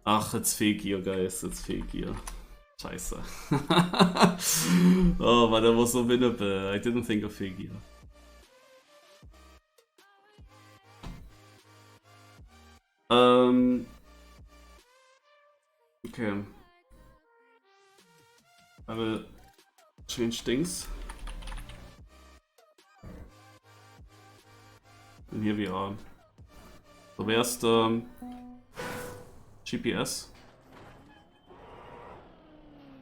Ach, it's fake gear, guys. It's fake gear. Scheiße. Oh, but that was so winnable. I didn't think of fake gear. Okay. I will change things. And here we are. So where's the GPS?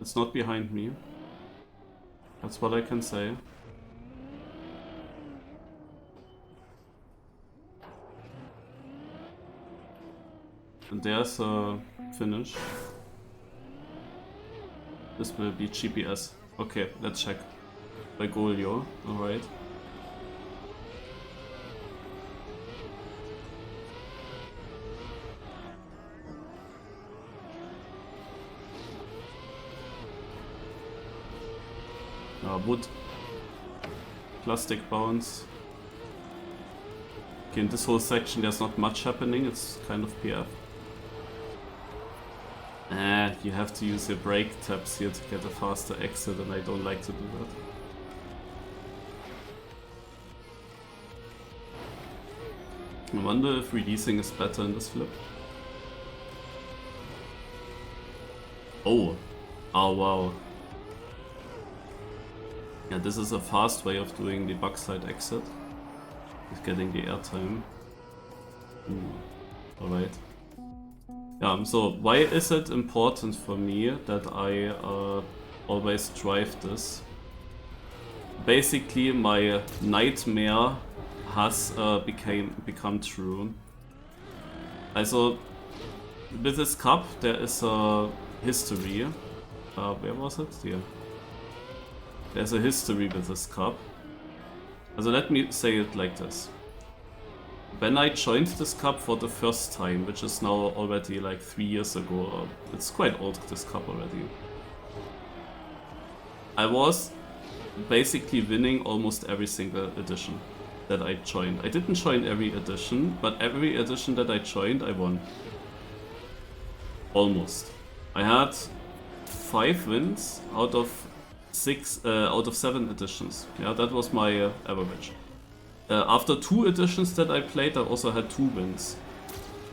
It's not behind me. That's what I can say. And there's a finish. This will be GPS. Okay, let's check. By Golio, alright. Wood. Plastic bounce. Okay, in this whole section there's not much happening, it's kind of PF. You have to use your brake tabs here to get a faster exit, and I don't like to do that. I wonder if releasing is better in this flip. Oh wow. Yeah, this is a fast way of doing the backside exit. With getting the airtime. Alright. Yeah, so why is it important for me that I always drive this? Basically, my nightmare has become true. Also, with this cup there is a history. Where was it? Here. There's a history with this cup. Also, let me say it like this. When I joined this cup for the first time, which is now already like 3 years ago, it's quite old, this cup already. I was basically winning almost every single edition that I joined. I didn't join every edition, but every edition that I joined, I won. Almost. I had 5 wins out of 7 editions. Yeah, that was my average. After 2 editions that I played, I also had 2 wins.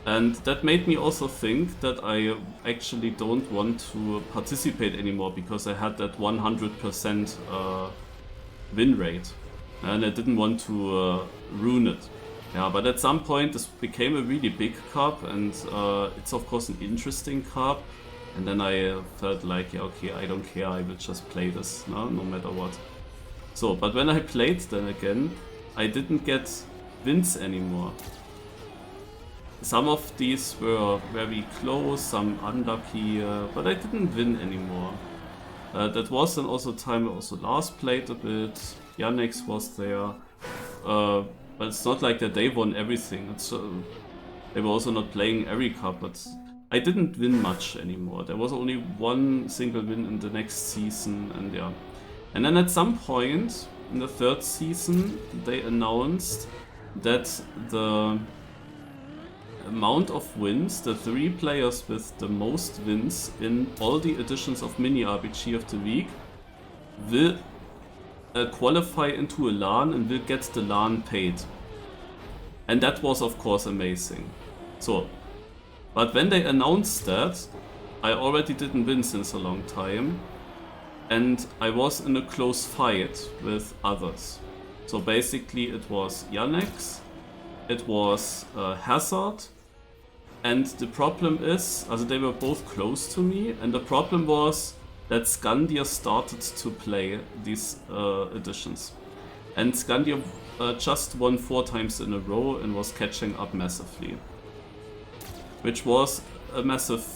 And that made me also think that I actually don't want to participate anymore, because I had that 100% win rate. And I didn't want to ruin it. Yeah, but at some point this became a really big cup, and it's of course an interesting cup. And then I felt like, yeah, okay, I don't care, I will just play this, no matter what. So, but when I played then again, I didn't get wins anymore. Some of these were very close, some unlucky, but I didn't win anymore. That was then also time I also last played a bit, Yannex was there, but it's not like that they won everything. It's, they were also not playing every cup, but I didn't win much anymore. There was only 1 single win in the next season, and yeah. And then at some point in the 3rd season, they announced that the amount of wins, the 3 players with the most wins in all the editions of MiniRPG of the week will qualify into a LAN and will get the LAN paid. And that was of course amazing. So, but when they announced that, I already didn't win since a long time. And I was in a close fight with others. So basically it was Yannex, it was Hazard, and the problem is, also they were both close to me, and the problem was that Scandia started to play these editions. And Scandia just won 4 times in a row and was catching up massively. Which was a massive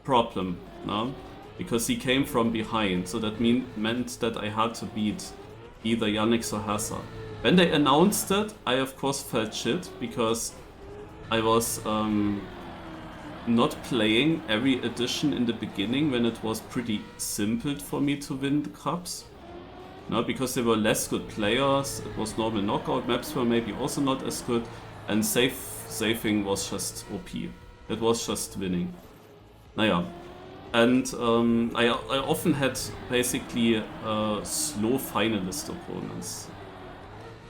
problem, no? Because he came from behind, so that meant that I had to beat either Yannex or Hazard. When they announced it, I of course felt shit, because I was not playing every edition in the beginning when it was pretty simple for me to win the cups. No, because there were less good players, it was normal knockout, maps were maybe also not as good, and saving was just OP. It was just winning. Naja. And I often had basically slow finalist opponents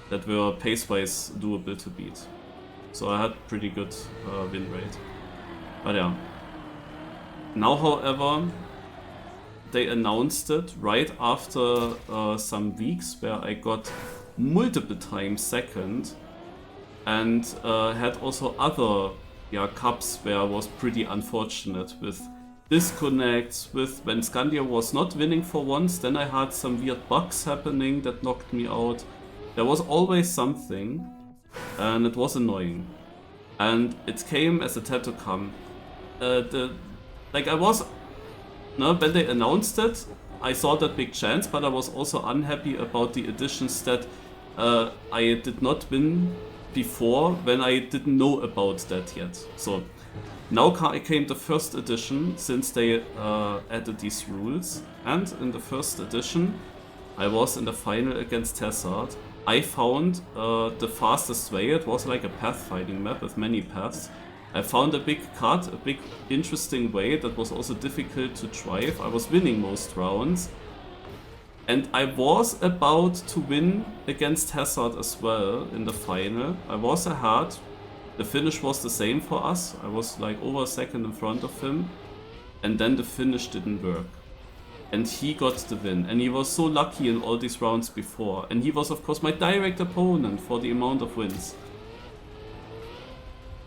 that were pace-wise doable to beat. So I had pretty good win rate. But yeah. Now, however, they announced it right after some weeks where I got multiple times second and had also other cups where I was pretty unfortunate with disconnects, with when Scandia was not winning for once, then I had some weird bugs happening that knocked me out. There was always something, and it was annoying. And it came as it had to come. When they announced it, I saw that big chance, but I was also unhappy about the additions that I did not win before when I didn't know about that yet. So now came the first edition since they added these rules, and in the first edition I was in the final against Hazard. I found the fastest way. It was like a pathfinding map with many paths. I found a big cut, a big interesting way that was also difficult to drive. I was winning most rounds. And I was about to win against Hazard as well in the final. I was ahead. The finish was the same for us. I was like over a second in front of him. And then the finish didn't work. And he got the win. And he was so lucky in all these rounds before. And he was of course my direct opponent for the amount of wins.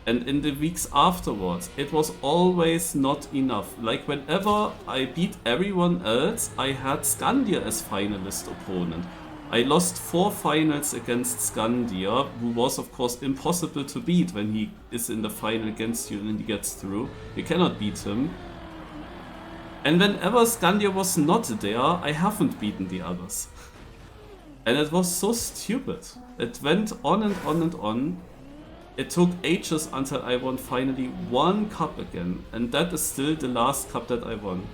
And in the weeks afterwards, it was always not enough. Like whenever I beat everyone else, I had Scandia as finalist opponent. I lost 4 finals against Scandia, who was of course impossible to beat when he is in the final against you and he gets through. You cannot beat him. And whenever Scandia was not there, I haven't beaten the others. And it was so stupid. It went on and on and on. It took ages until I won finally one cup again, and that is still the last cup that I won.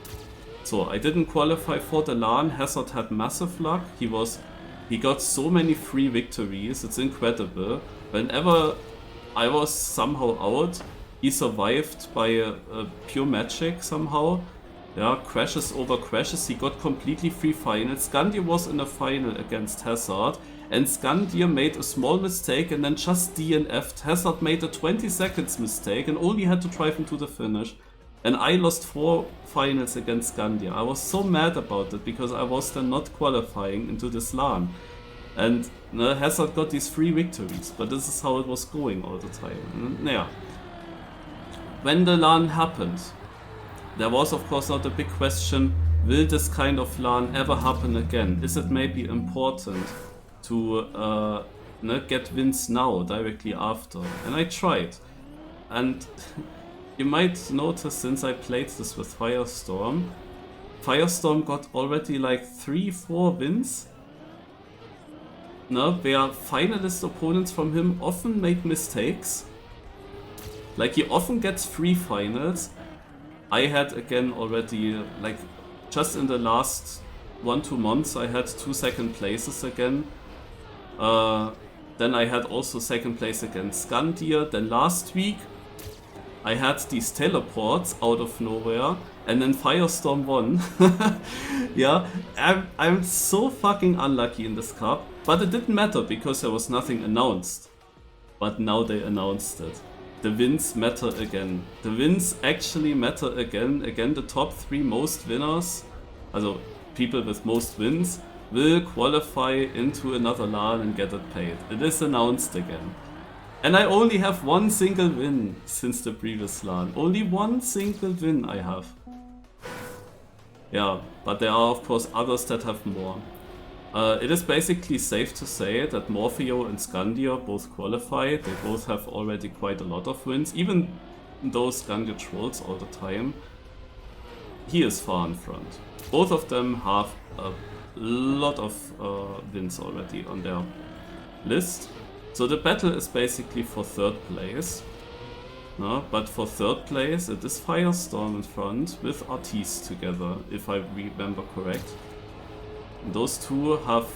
So I didn't qualify for the LAN. Hazard had massive luck. He got so many free victories, it's incredible. Whenever I was somehow out, he survived by a pure magic somehow. Yeah, crashes over crashes, he got completely free finals. Scandia was in a final against Hazard. And Scandia made a small mistake and then just DNF'd. Hazard made a 20 seconds mistake and only had to drive him to the finish. And I lost 4 finals against Scandia. I was so mad about it because I was then not qualifying into this LAN. And Hazard got these 3 victories, but this is how it was going all the time. And, yeah. When the LAN happened, there was of course now the big question, will this kind of LAN ever happen again? Is it maybe important to get wins now, directly after? And I tried. And you might notice since I played this with Firestorm, Firestorm got already like 3-4 wins. Where finalist opponents from him often make mistakes. Like he often gets 3 finals. I had again already, like just in the last 1-2 months, I had 2 second places again. Then I had also second place against Scandia. Then last week I had these teleports out of nowhere and then Firestorm won. Yeah, I'm so fucking unlucky in this cup. But it didn't matter because there was nothing announced. But now they announced it. The wins matter again. The wins actually matter again. Again, the top 3 most winners, also people with most wins, will qualify into another LAN and get it paid. It is announced again. And I only have 1 single win since the previous LAN. Only 1 single win I have. Yeah, but there are of course others that have more. It is basically safe to say that Morpheo and Scandia both qualify. They both have already quite a lot of wins. Even though Scandia trolls all the time, he is far in front. Both of them have a lot of wins already on their list. So the battle is basically for 3rd place. But for 3rd place it is Firestorm in front with Artis together, if I remember correct. And those 2 have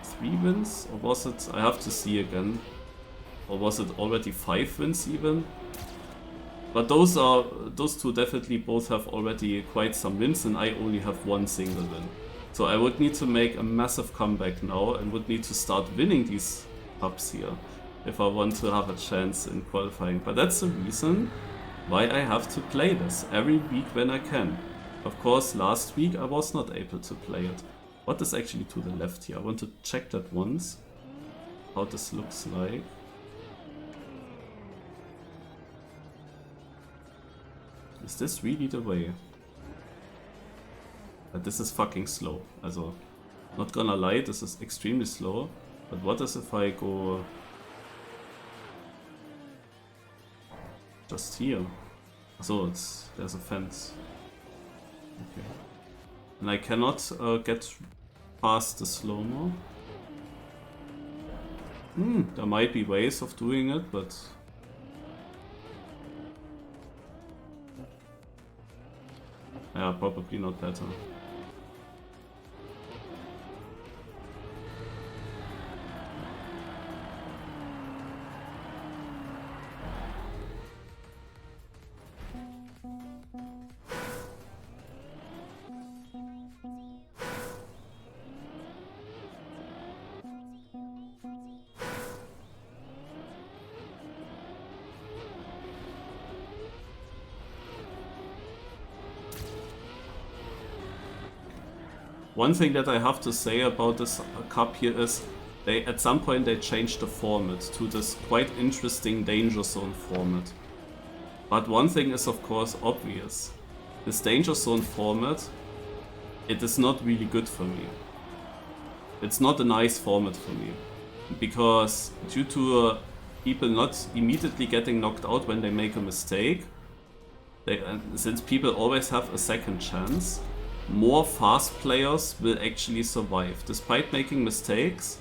3 wins, or was it? I have to see again. Or was it already 5 wins even? But those two definitely both have already quite some wins, and I only have one single win. So I would need to make a massive comeback now and would need to start winning these cups here if I want to have a chance in qualifying. But that's the reason why I have to play this every week when I can. Of course, last week I was not able to play it. What is actually to the left here? I want to check that once, how this looks like. Is this really the way? But this is fucking slow. Also, not gonna lie, this is extremely slow. But what is if I go just here? So there's a fence. Okay. And I cannot get past the slow-mo. There might be ways of doing it, but yeah, probably not better. One thing that I have to say about this cup here is at some point they changed the format to this quite interesting danger zone format. But one thing is of course obvious. This danger zone format, it is not really good for me. It's not a nice format for me. Because due to people not immediately getting knocked out when they make a mistake, since people always have a second chance, more fast players will actually survive. Despite making mistakes,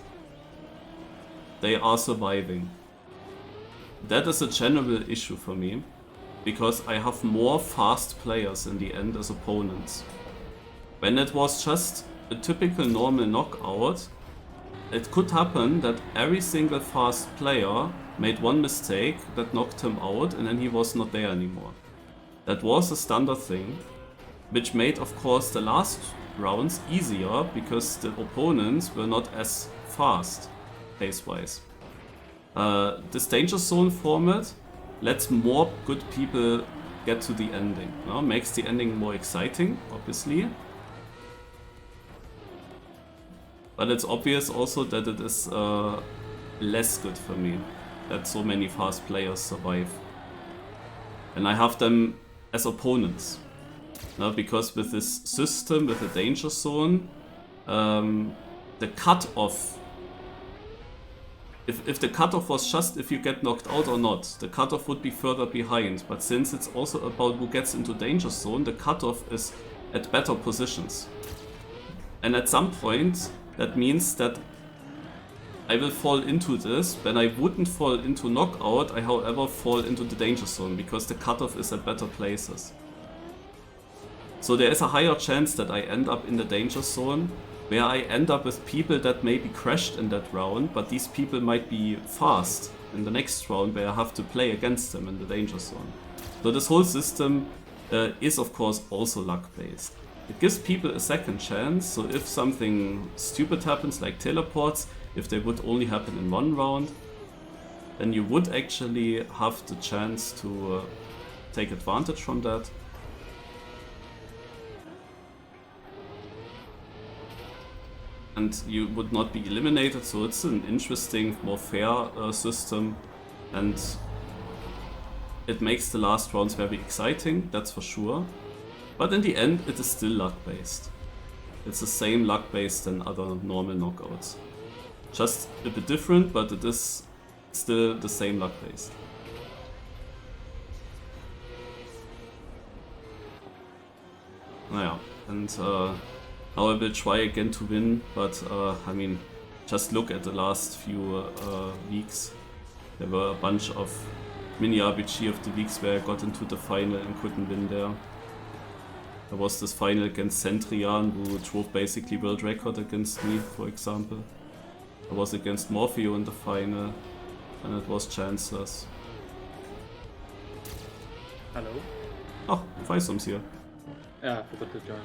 they are surviving. That is a general issue for me, because I have more fast players in the end as opponents. When it was just a typical normal knockout, it could happen that every single fast player made one mistake that knocked him out and then he was not there anymore. That was a standard thing, which made of course the last rounds easier because the opponents were not as fast pace-wise. This danger zone format lets more good people get to the ending. Makes the ending more exciting, obviously. But it's obvious also that it is less good for me that so many fast players survive. And I have them as opponents. Because with this system, with the danger zone, the cutoff, if the cutoff was just if you get knocked out or not, the cutoff would be further behind. But since it's also about who gets into danger zone, the cutoff is at better positions. And at some point, that means that I will fall into this. When I wouldn't fall into knockout, I however fall into the danger zone because the cutoff is at better places. So there is a higher chance that I end up in the danger zone, where I end up with people that maybe crashed in that round, but these people might be fast in the next round where I have to play against them in the danger zone. So this whole system is of course also luck based. It gives people a second chance, so if something stupid happens like teleports, if they would only happen in one round, then you would actually have the chance to take advantage from that. And you would not be eliminated, so it's an interesting, more fair system, and it makes the last rounds very exciting, that's for sure. But in the end, it is still luck-based. It's the same luck-based than other normal knockouts. Just a bit different, but it is still the same luck-based. Naja, and now I will try again to win, but I mean, just look at the last few weeks. There were a bunch of MiniRPG of the weeks where I got into the final and couldn't win there. There was this final against Centrian, who drove basically world record against me, for example. I was against Morpheo in the final, and it was chanceless. Hello? Oh, Firestorm's here. Yeah, I forgot to join.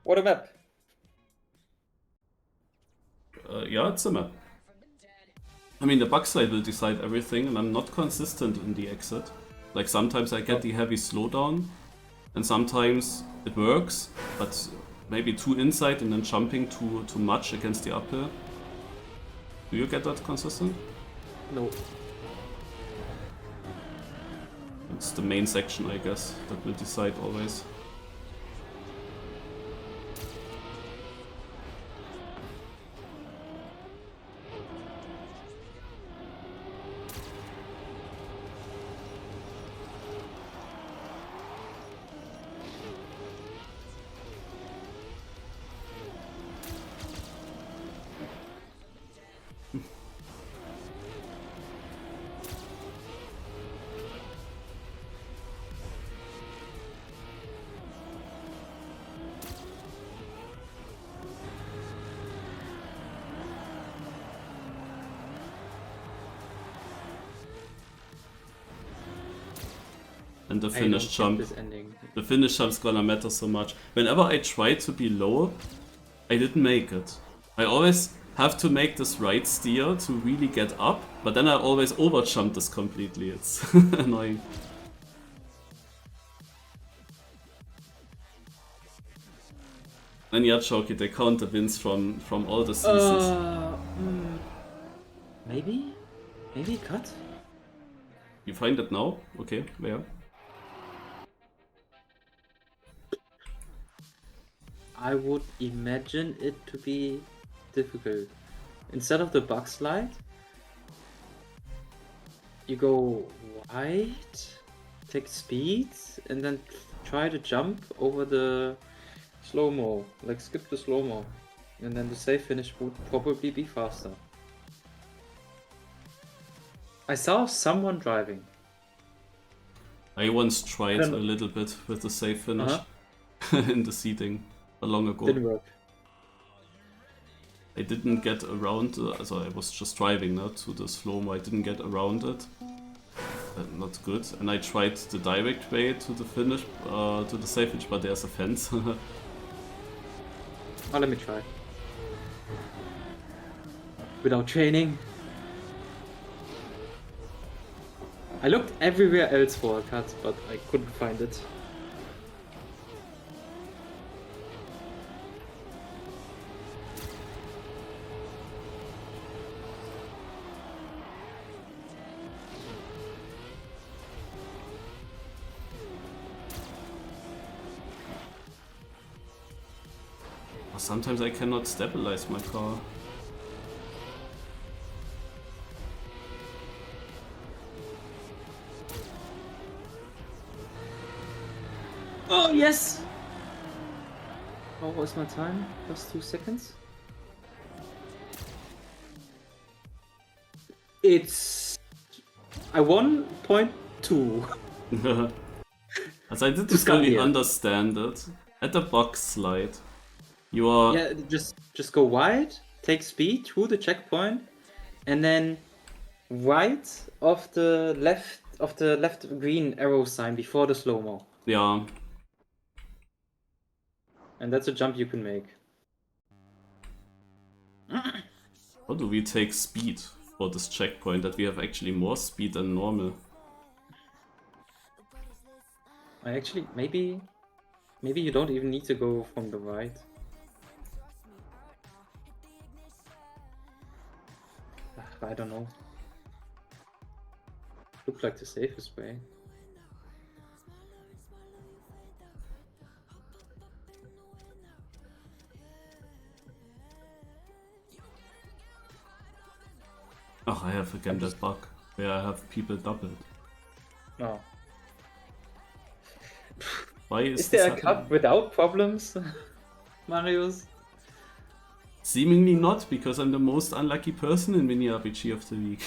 What a map! Yeah, it's a map. I mean, the backslide will decide everything, and I'm not consistent in the exit. Like, sometimes I get the heavy slowdown, and sometimes it works, but maybe too inside and then jumping too much against the uphill. Do you get that consistent? No. It's the main section, I guess, that will decide always. And the finish jump. The finish jump's gonna matter so much. Whenever I try to be low, I didn't make it. I always have to make this right steer to really get up, but then I always overjump this completely. It's annoying. And yeah, Choki, they count the wins from all the seasons. Maybe? Maybe cut? You find it now? Okay, where? I would imagine it to be difficult. Instead of the bug slide, you go wide, take speed, and then try to jump over the slow-mo. Like skip the slow-mo. And then the safe finish would probably be faster. I saw someone driving. I once tried a little bit with the safe finish in the seating long ago. Didn't work. I didn't get around, so I was just driving to the slow-mo. I didn't get around it. Not good. And I tried the direct way to the finish, to the safe finish, but there's a fence. Oh, let me try. Without training. I looked everywhere else for a cut, but I couldn't find it. Sometimes I cannot stabilize my car. Oh, yes! What was my time? Plus 2 seconds? It's... I won 0.2. As I didn't really understand it. At the box slide, you are... Yeah, just go wide, take speed through the checkpoint, and then right of the left green arrow sign before the slow-mo. Yeah. And that's a jump you can make. How do we take speed for this checkpoint, that we have actually more speed than normal? I actually, maybe you don't even need to go from the right. I don't know. Looks like the safest way. Oh, I have again that bug where I have people doubled. Oh. Why is there a cup without problems, Marius? Seemingly not, because I'm the most unlucky person in MiniRPG of the week.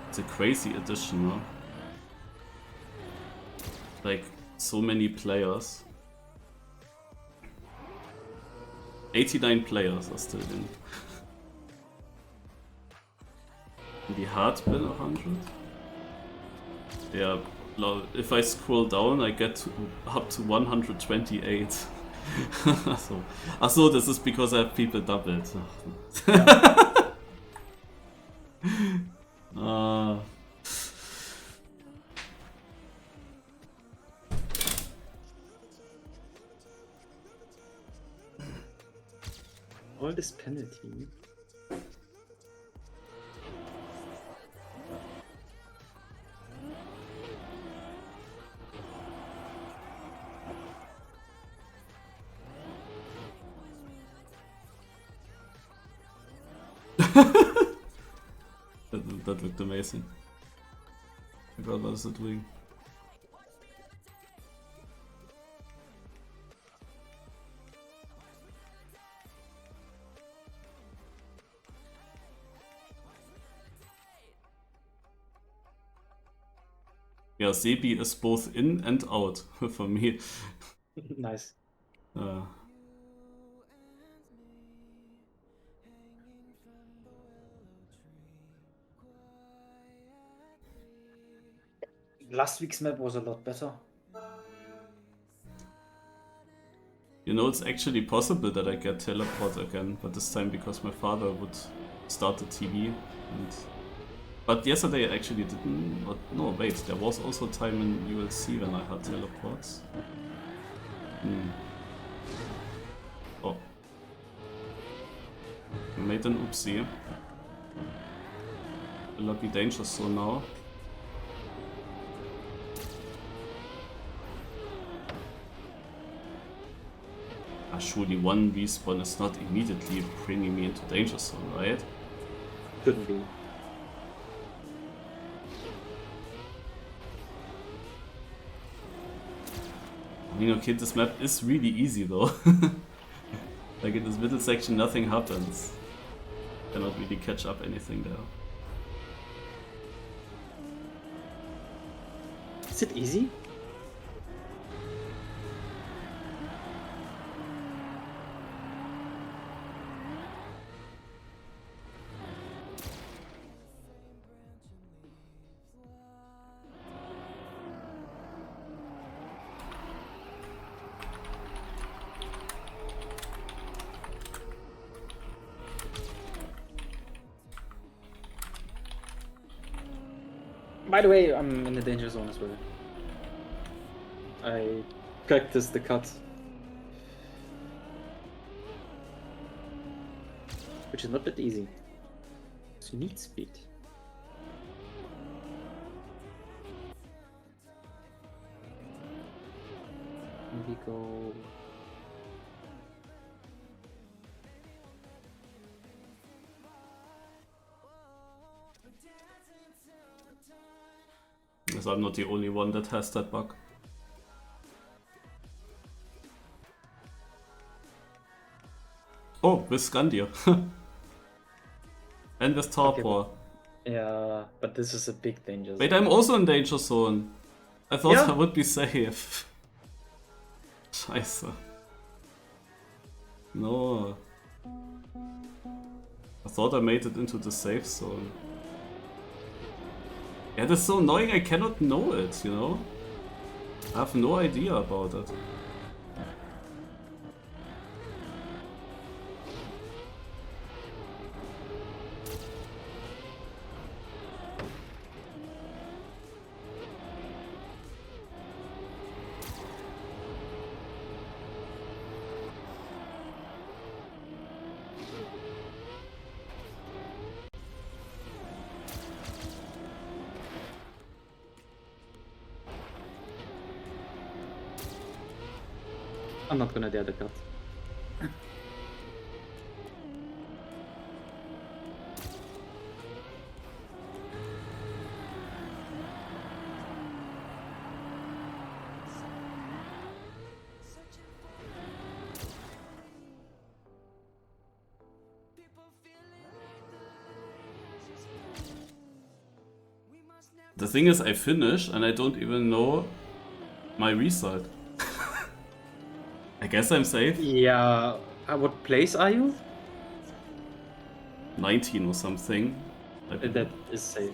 It's a crazy addition, huh? Like, so many players. 89 players are still in. The hard been 100? Yeah, if I scroll down, I get up to 128. So, this is because I have people doubled. All this penalty. That looked amazing. Oh my god, what is it doing? Yeah, Sebi is both in and out for me. Nice. Last week's map was a lot better. You know, it's actually possible that I get teleport again, but this time because my father would start the TV. But yesterday I actually didn't. No, wait, there was also a time in ULC when I had teleports. Oh. I made an oopsie. Will I be dangerous so now? Surely one respawn is not immediately bringing me into danger zone, right? Couldn't be. I mean, okay, this map is really easy though. Like in this middle section, nothing happens. Cannot really catch up anything there. Is it easy? By the way, I'm in the danger zone as well. I practiced the cut. Which is not that easy. So you need speed. Maybe go... Because I'm not the only one that has that bug. Oh, with Scandia. And with Tarpor. Okay, yeah, but this is a big danger zone. Wait, I'm also in danger zone. I thought I would be safe. Scheiße. No. I thought I made it into the safe zone. Yeah, that's so annoying, I cannot know it, you know? I have no idea about it. I'm not gonna dare the cut. The thing is, I finish and I don't even know my result. I guess I'm safe. Yeah. What place are you? 19 or something. That is safe.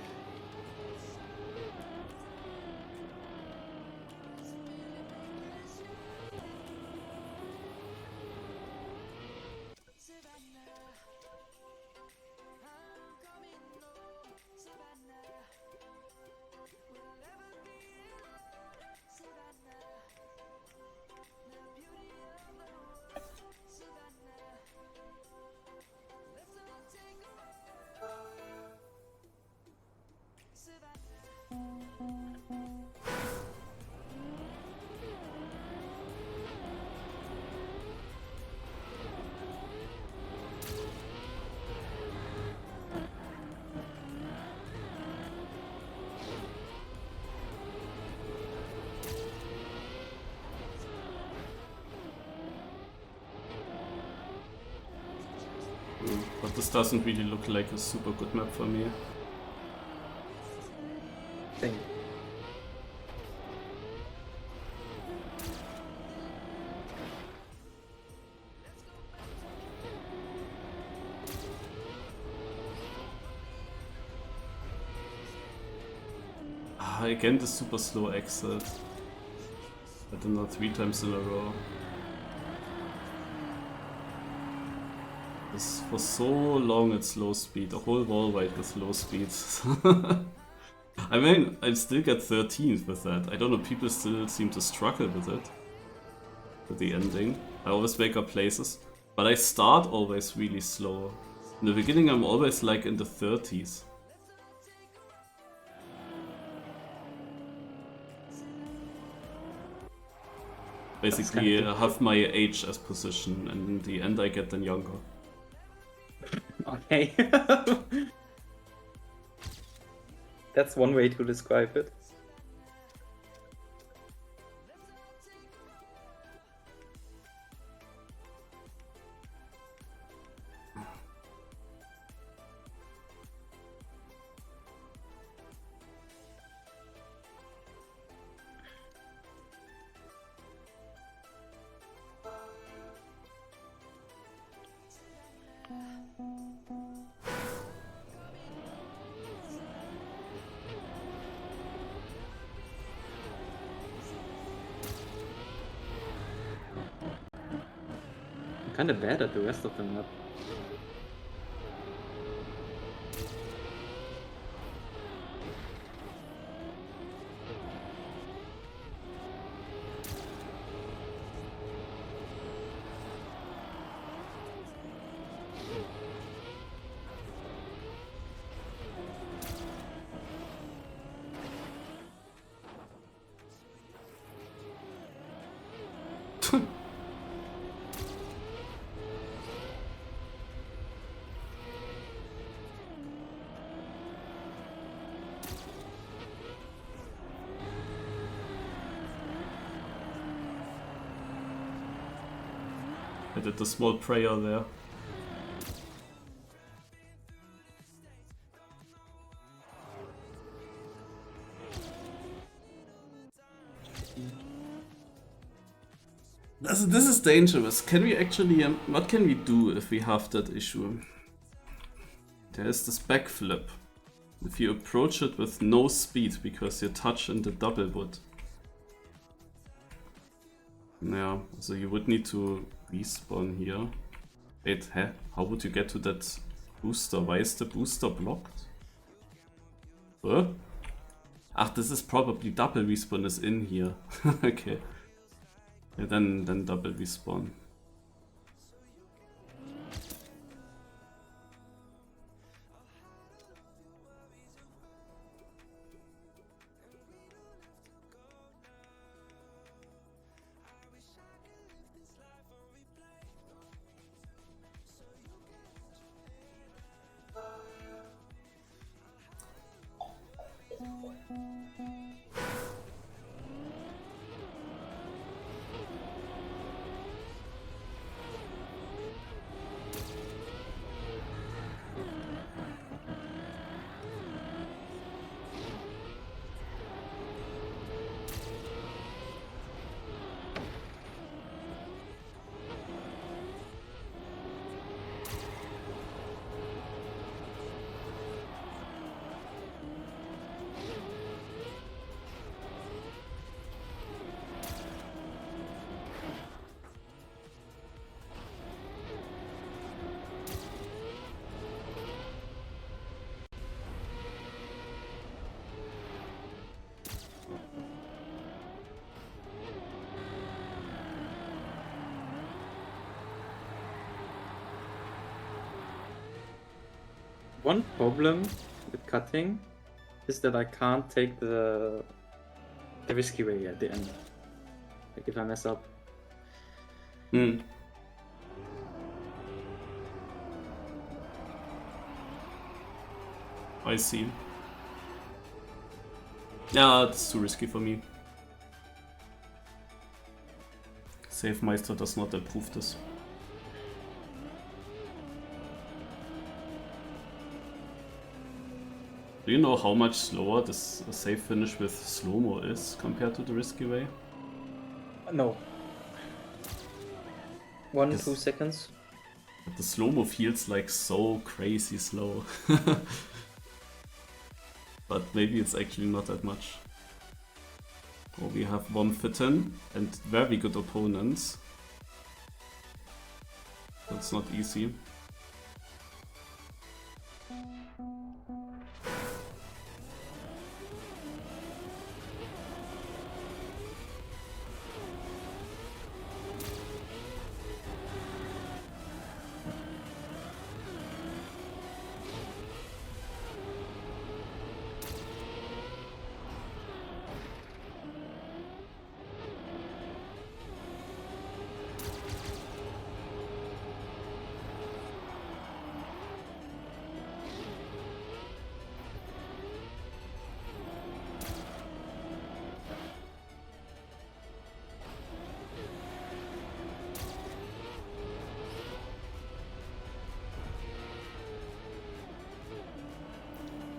But this doesn't really look like a super good map for me. Thing. Again, the super slow exit. I don't know, 3 times in a row. This for so long at slow speed, a whole wall ride with low speeds. I mean, I still get 13th with that. I don't know, people still seem to struggle with it. With the ending. I always wake up places. But I start always really slow. In the beginning I'm always like in the 30s. Basically, I have my age as position, and in the end I get then younger. Okay. That's one way to describe it. Kinda bad at the rest of the map. I did the small prayer there. This is dangerous. Can we actually... what can we do if we have that issue? There is this backflip. If you approach it with no speed because you touch in the double wood. Yeah, so you would need to respawn here. Wait, how would you get to that booster? Why is the booster blocked? Huh? Ach, this is probably double respawn is in here. Okay. Yeah, then double respawn. One problem with cutting is that I can't take the risky way at the end. Like if I mess up. Hmm. I see. Yeah, it's too risky for me. Save Meister does not approve this. Do you know how much slower this save finish with slow-mo is compared to the risky way? No. 1-2 Yes. seconds. The slow-mo feels like so crazy slow. But maybe it's actually not that much. Oh, we have Womfitten and very good opponents. That's not easy.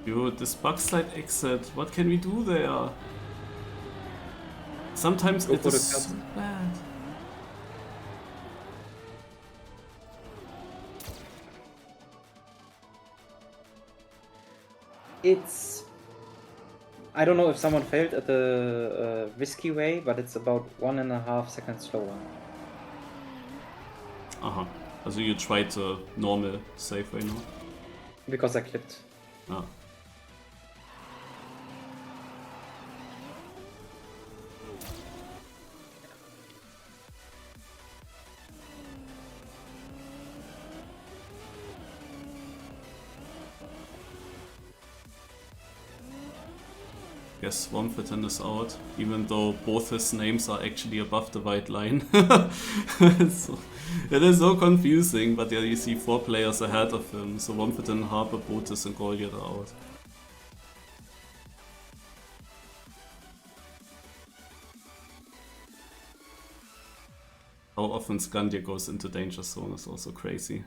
Dude, this bug slide exit, what can we do there? Sometimes it is so bad. It's... I don't know if someone failed at the risky way, but it's about 1.5 seconds slower. Aha. Also you tried the normal save way now? Because I clipped. Ah. Guess Womfitten is out, even though both his names are actually above the white line. It is so confusing, but yeah, you see 4 players ahead of him, so Womfitten, Harper, Botis and Goliath are out. How often Scandia goes into danger zone is also crazy.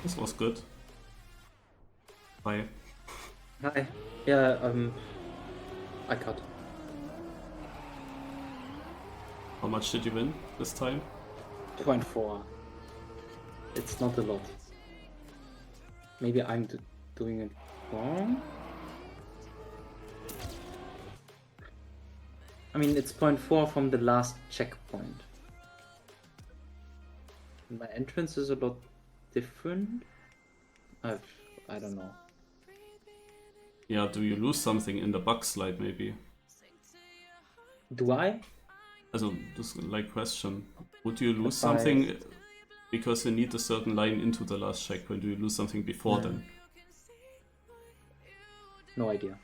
This was good. Bye. Hi. Yeah, I cut. How much did you win this time? 0.4. It's not a lot. Maybe I'm doing it wrong? I mean, it's 0.4 from the last checkpoint. My entrance is a lot different. I don't know. Yeah, do you lose something in the bug slide maybe? Do I? Also, this like question. Would you lose If I- something because you need a certain line into the last checkpoint? Do you lose something before then? No idea.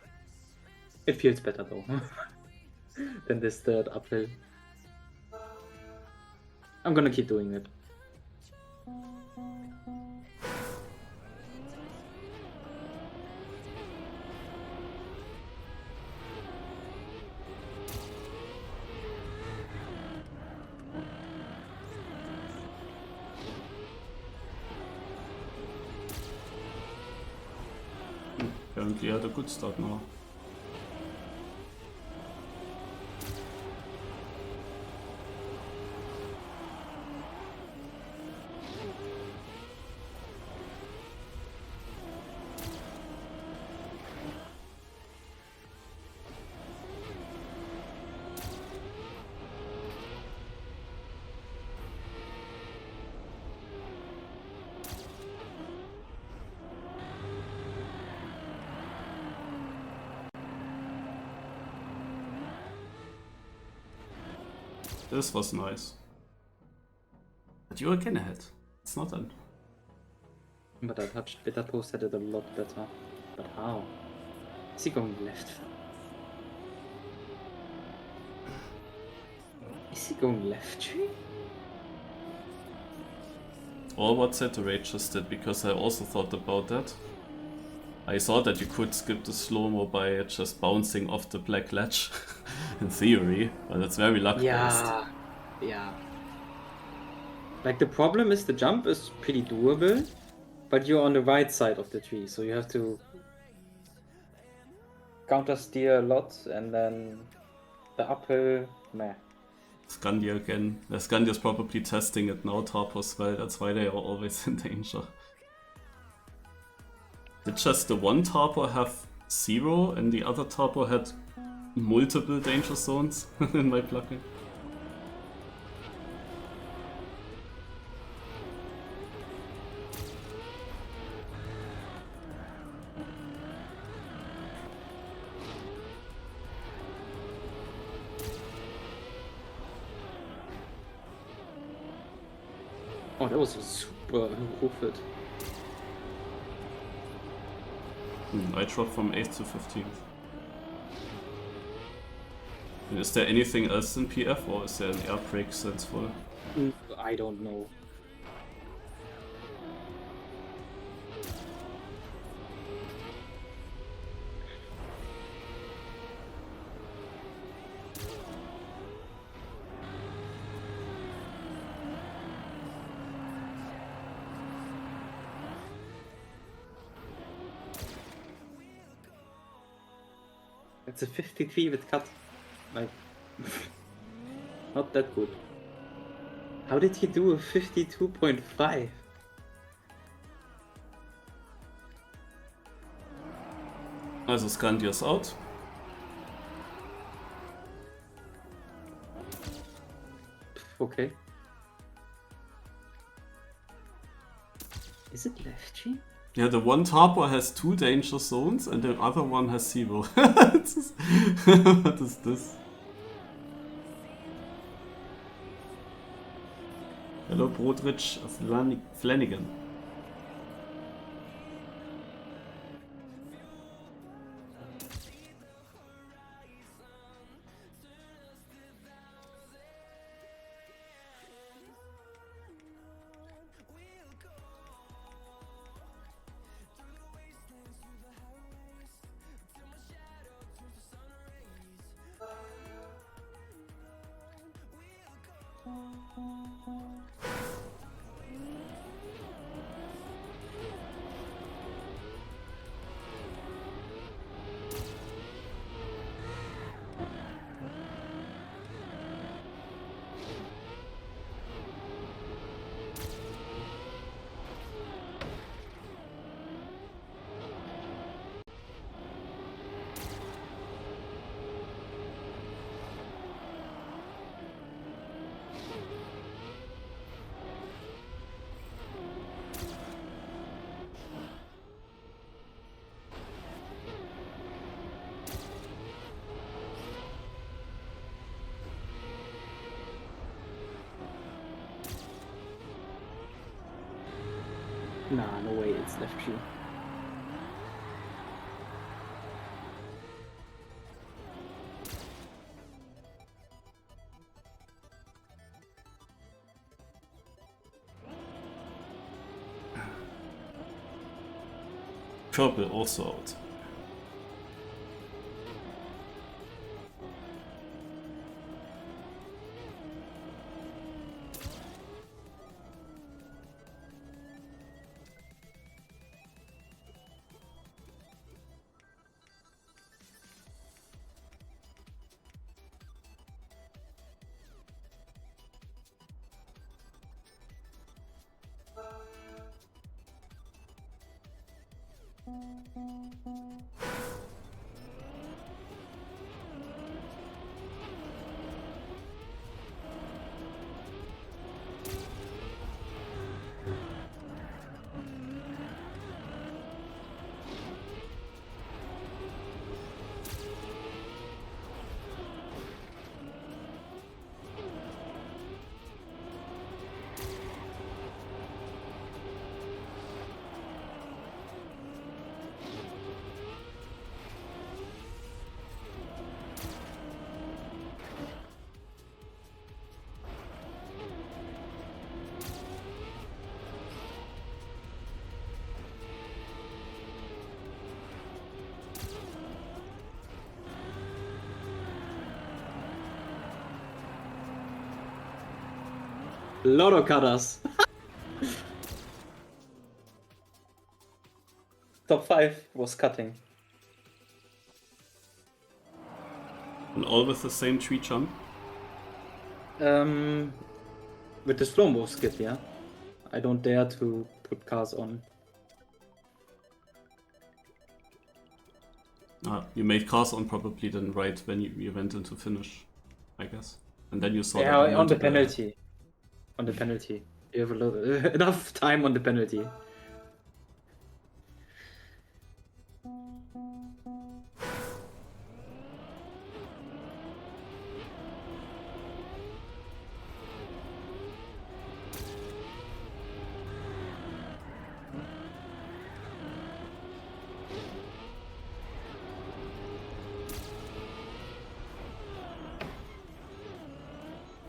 It feels better though than this third uphill. I'm gonna keep doing it. definitely had a good start now. This was nice. But you're again ahead. It's not done. But I touched Bitter Toast had it a lot better. But how? Is he going left? Is he going left tree? Or what Saturate just did, because I also thought about that. I saw that you could skip the slow-mo by just bouncing off the black ledge, in theory, but it's very luck-based. Yeah. Yeah. Like, the problem is the jump is pretty doable, but you're on the right side of the tree, so you have to counter steer a lot, and then the uphill, meh. Scandia again. The Scandia's probably testing it now, Tarpo as well, that's why they are always in danger. Did just the one Tarpo have 0 and the other Tarpo had multiple danger zones in my plugin? Oh, that was a super hoofed. I dropped from 8th to 15th. And is there anything else in PF, or is there an air brake sensible? I don't know. It's a 53 with cut. Like, not that good. How did he do a 52.5? Also Scandia's out. Okay. Is it left tree? Yeah, the one Tarpo has 2 danger zones and the other one has 0. What is this? Hello, Brodrich Flanagan. Nah, no way, it's left tree. Purple also out. Lotto cutters. Top 5 was cutting. And all with the same tree jump. With the slow-mo skip, yeah. I don't dare to put cars on. You made cars on probably then right when you went into finish, I guess. And then you saw Yeah, that on the multiple- penalty. On the penalty. You have a little, enough time on the penalty.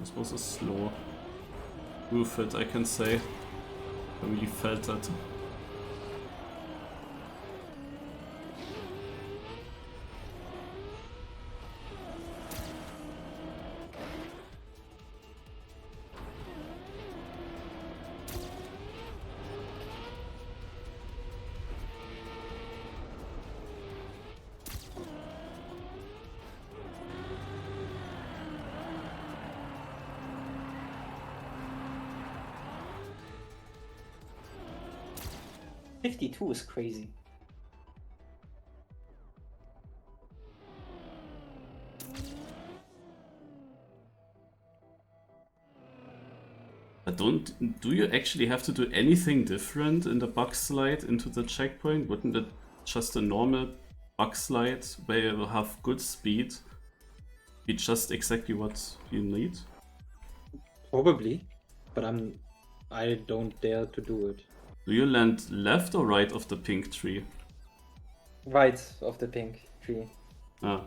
This was a slow move it, I can say. I really felt that. .52 is crazy. Do you actually have to do anything different in the bug slide into the checkpoint? Wouldn't it just a normal bug slide where you have good speed be just exactly what you need? Probably, but I don't dare to do it. Do you land left or right of the pink tree? Right of the pink tree. Ah.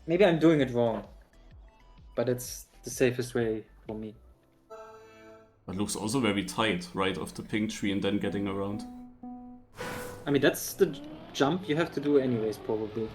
Maybe I'm doing it wrong, but it's the safest way for me. That looks also very tight, right of the pink tree and then getting around. I mean, that's the jump you have to do anyways, probably.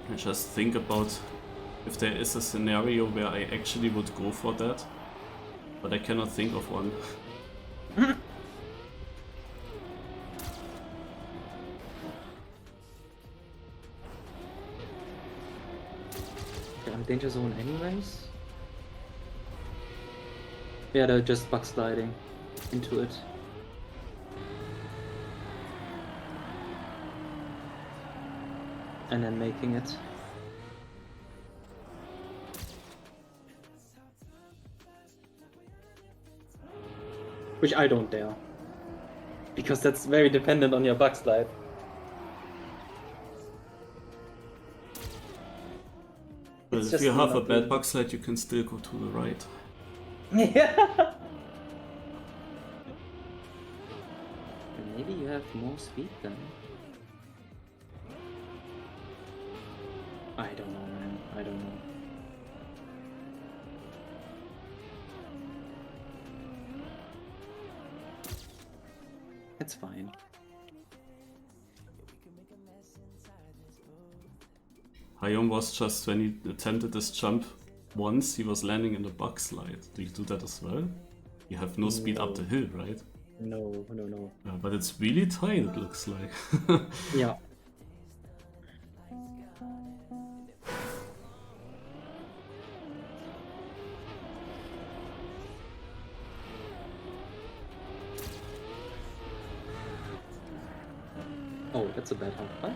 I just think about if there is a scenario where I actually would go for that, but I cannot think of one. Okay, I'm danger zone anyways. Yeah, they're just bug sliding into it. And then making it. Which I don't dare. Because that's very dependent on your bug slide. But It's if just you have a not bad good. bug slide, you can still go to the right. Yeah. Maybe you have more speed then. I don't know, man. I don't know. It's fine. Hayom was just, when he attempted this jump, once he was landing in the bug slide. Do you do that as well? You have no speed up the hill, right? No. But it's really tight, it looks like. Yeah. Oh, that's a bad one. What?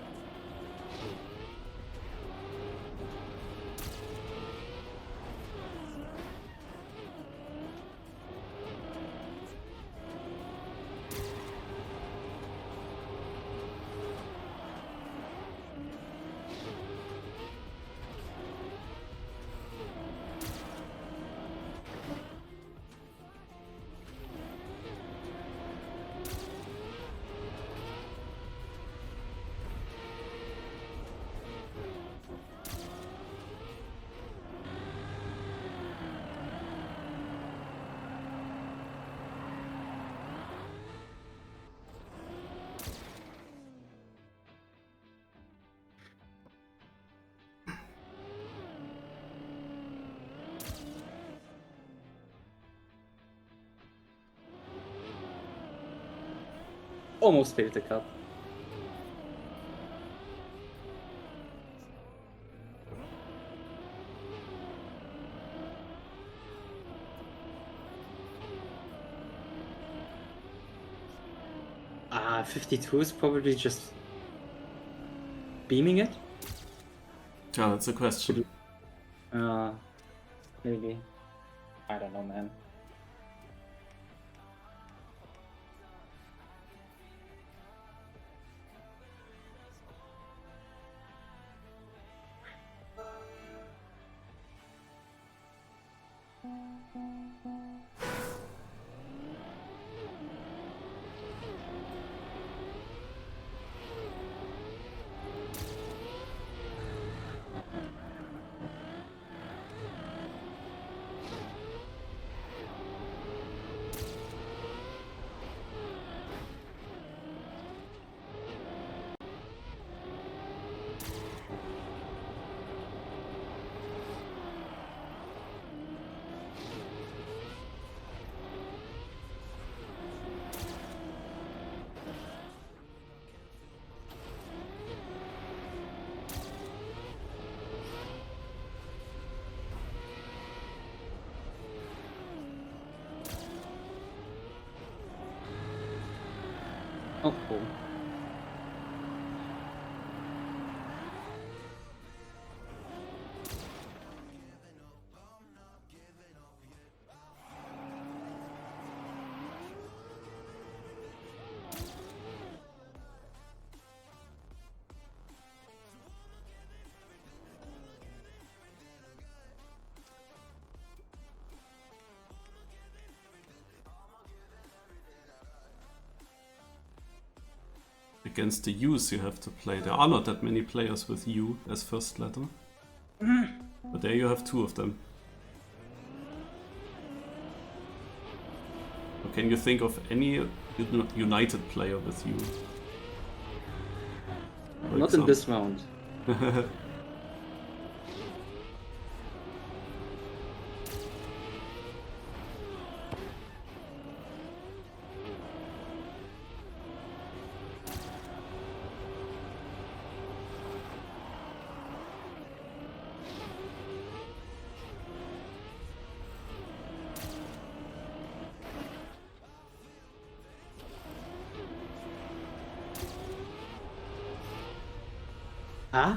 Almost failed the cut. Ah, 52 is probably just beaming it? Yeah, that's a question. Maybe. I don't know, man. Oh, cool. Against the U's you have to play. There are not that many players with U as first letter. But there you have two of them. Or can you think of any United player with U? Not in this round. Huh?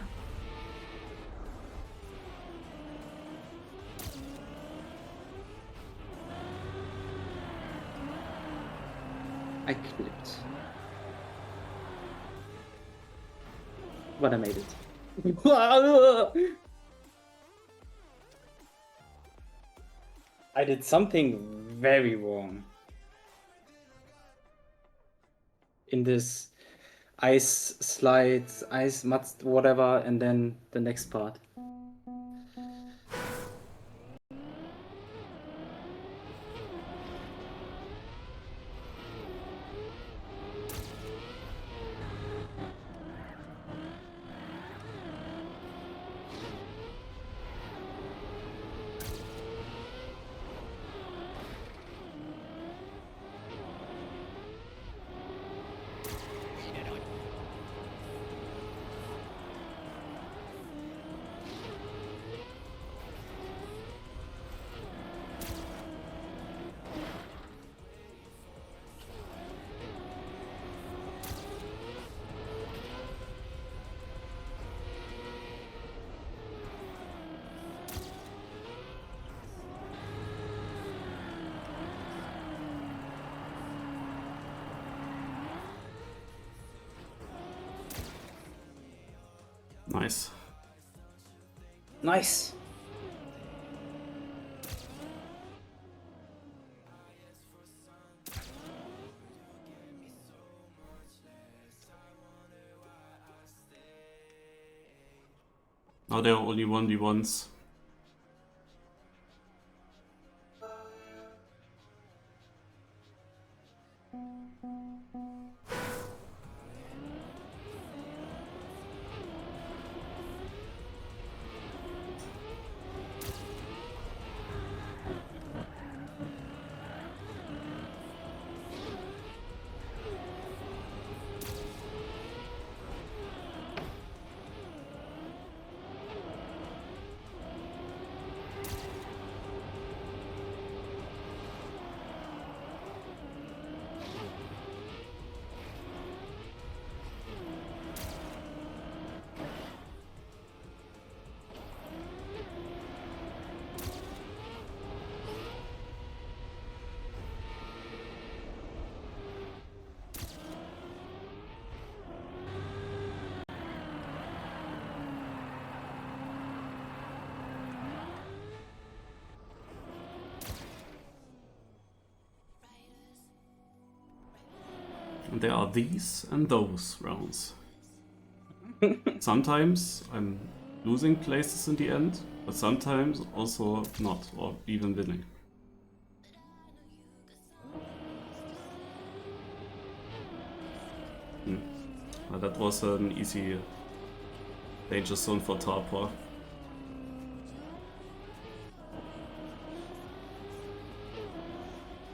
I clipped. But I made it. I did something very wrong. In this ice slides, ice mud, whatever, and then the next part. Nice. Nice. Now there are only 1v1s. And there are these and those rounds. Sometimes I'm losing places in the end, but sometimes also not, or even winning. Well, that was an easy danger zone for Tarpor.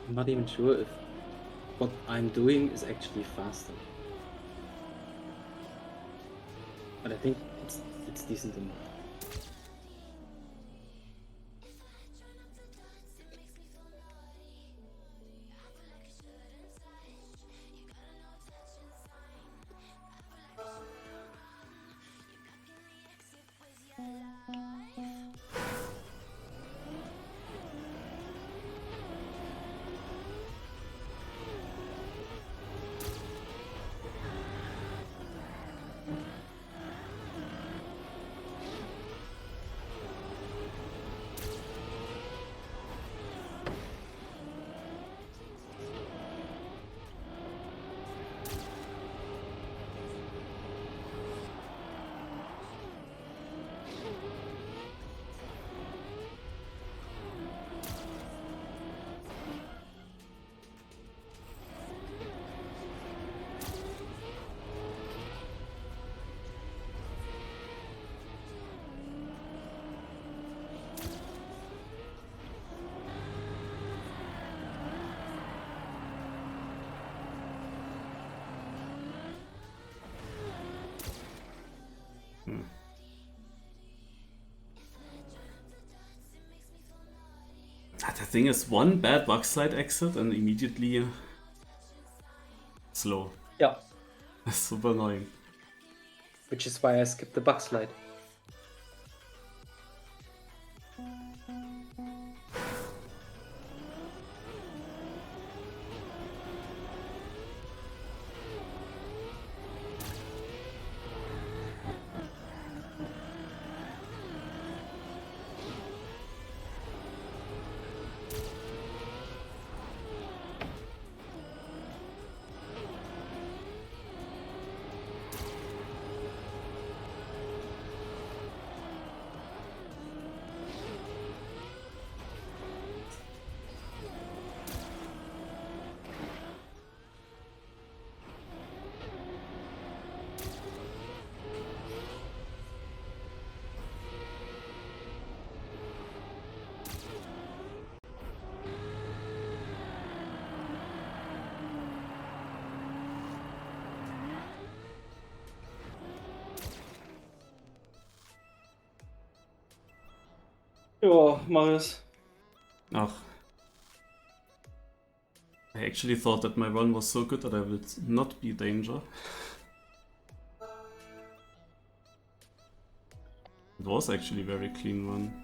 I'm not even sure if what I'm doing is actually faster. But I think it's decent enough. The thing is, one bad bug slide exit and immediately slow. Yeah. That's super annoying. Which is why I skipped the bug slide. Oh, Marius. Ugh. I actually thought that my run was so good that I would not be danger. It was actually a very clean run.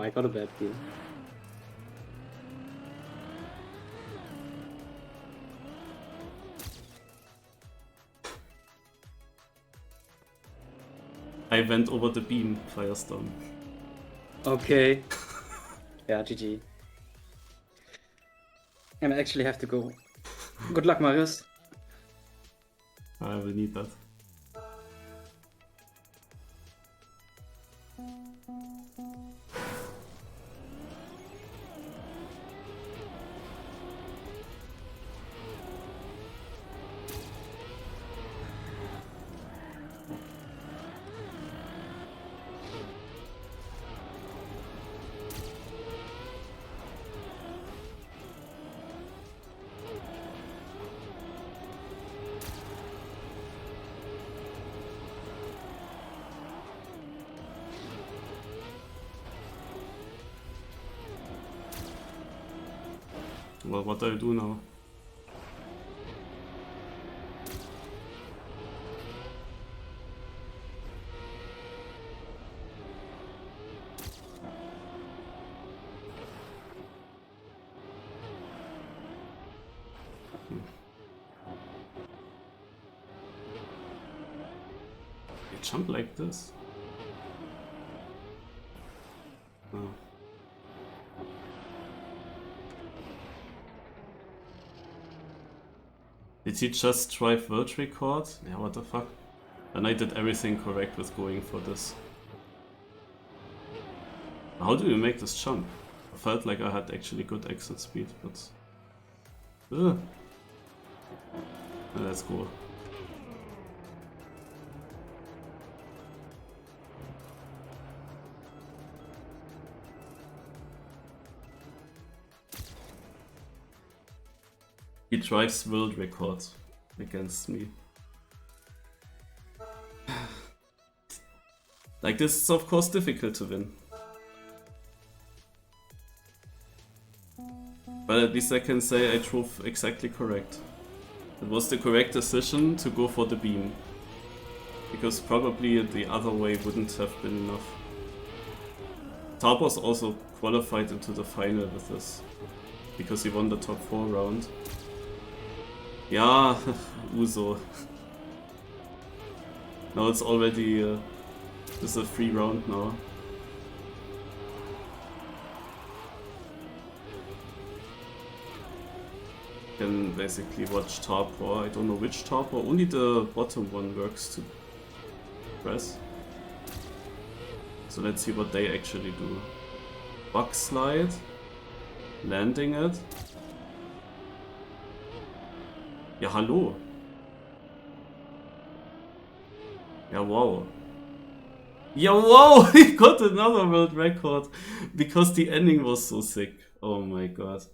I got a bad deal. I went over the beam, firestorm. Okay. Yeah, GG. And I actually have to go. Good luck, Marius. I will need that. Well, what do I do now? You jump like this? Oh. Did he just try world record? Yeah, what the fuck? Then I did everything correct with going for this. How do you make this jump? I felt like I had actually good exit speed, but... Ugh. Let's go. He drives world records against me. Like this is of course difficult to win. But at least I can say I drove exactly correct. It was the correct decision to go for the beam. Because probably the other way wouldn't have been enough. Tarpos also qualified into the final with this. Because he won the top 4 round. Yeah, Uso. Now it's already this is a free round now. Can basically watch Tarpor. I don't know which Tarpor, only the bottom one works to press. So let's see what they actually do. Bug slide, landing it. Ja, hallo. Ja, wow. Yeah, wow, he got another world record because the ending was so sick. Oh my god.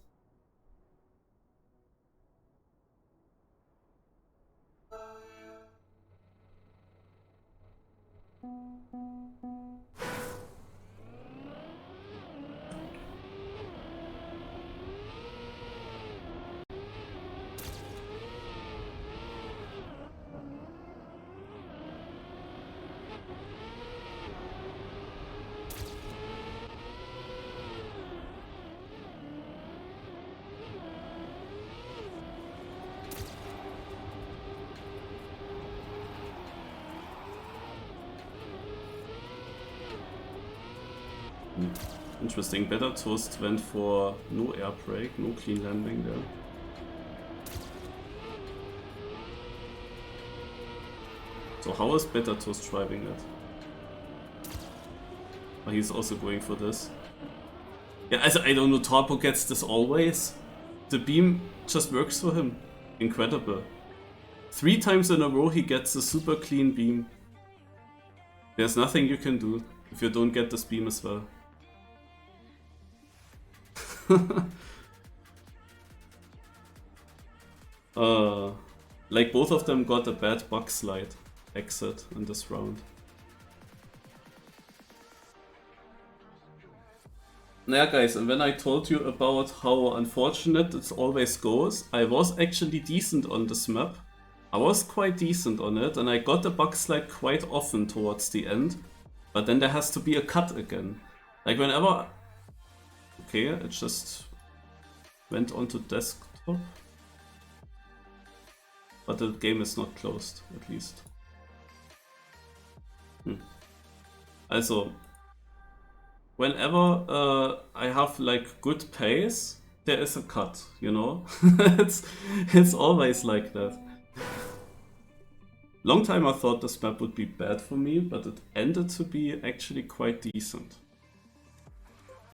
Interesting, Better Toast went for no air brake, no clean landing there. So how is Better Toast driving it? Oh, he's also going for this. Yeah, I don't know, Torpo gets this always. The beam just works for him. Incredible. 3 times in a row he gets a super clean beam. There's nothing you can do if you don't get this beam as well. Like both of them got a bad bug slide exit in this round. Yeah guys, and when I told you about how unfortunate it always goes, I was actually decent on this map. I was quite decent on it and I got the bug slide quite often towards the end. But then there has to be a cut again. Like whenever okay, it just went onto desktop. But the game is not closed, at least. Also, whenever I have like good pace, there is a cut, you know? it's always like that. Long time I thought this map would be bad for me, but it ended to be actually quite decent.